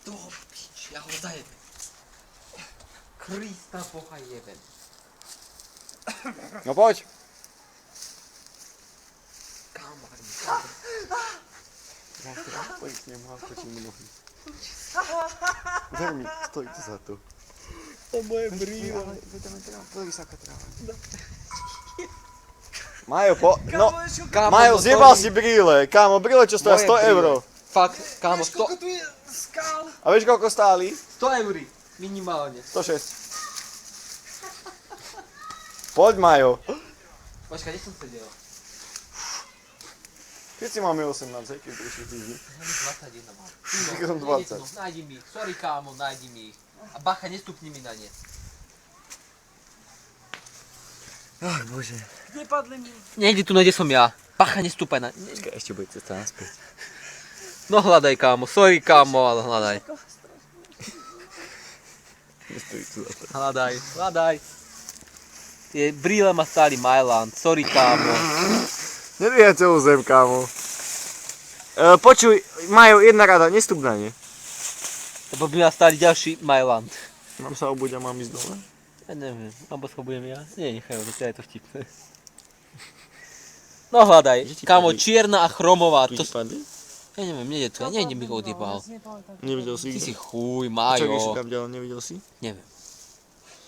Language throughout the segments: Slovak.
Do piči, ja ho zajebem. Krista boha jebem. No poď. Kamarni. Poď k nemu a skočím mu nohy. Veľmi, stojte za to. To moje brýle. Ale vedeme teda, pozri sa, aká tráva. Majo, no, Kámo, Majo, no zjebal sorry. si brýle. Kámo, brýle čo stoja Moje 100 brýle. euro. Fakt, kámo, Vieš, koľko tu je skál? A vieš, koľko stáli? 100 eur. Minimálne. 106. Poď, Majo. Počkaj, kde som sedel? Keď si máme 18, keď prišli týždni. Ja mi 21 mám. Ja som 20. Nájdi mi ich. Sorry, kámo, nájdi mi ich. A bacha, nestupni mi na ne. Ach, bože. Kde padli mi? Niekde tu, kde som ja. Bacha, nestúpaj na... Počkaj, ešte bude cesta naspäť. No hľadaj, kámo. Sorry, kámo, ale hľadaj. Nestojí tu za to. Hľadaj. Tie brýle ma stáli Mailand. Sorry, kámo. Nedvíhaj celú zem, kámo. Počuj, Majo, jedna rada, nestup na ne. Lebo by ma stáli ďalší Mailand. Mám sa obuť a mám ísť dole. Ja neviem, alebo sa budem ja? Nie, nechajú, to je to vtipné. No hľadaj, Kde ti kámo, padli? čierna a chromová, Tu to... ti padli? Ja neviem, nejde to, ja nejdem ich odjebal. Nevidel si Ty ich? si chuj, Čo, Majo. kam ďalej, nevidel si? Neviem.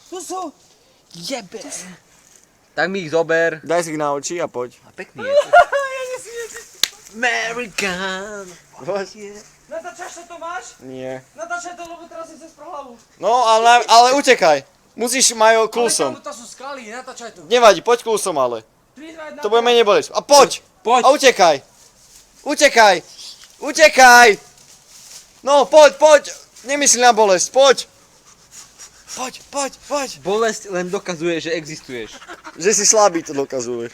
Tu sú. Jebe. Tak mi ich zober. Daj si ich na oči a poď. A pekný je. American. Poď. Natáčaš to máš? Nie. Natáčaj to, lebo teraz si cez hlavu. No, ale utekaj. Musíš, Majo, klusom. Ale kámo, to sú skaly, natáčaj to. Nevadí, poď klusom ale. Pridvaj na To bude menej bolesť. A poď! Poď. A utekaj! Utekaj! Utekaj! No, poď! Nemyslí na bolesť, poď! Poď! Bolesť len dokazuje, že existuješ. Že si slabý, to dokazuješ.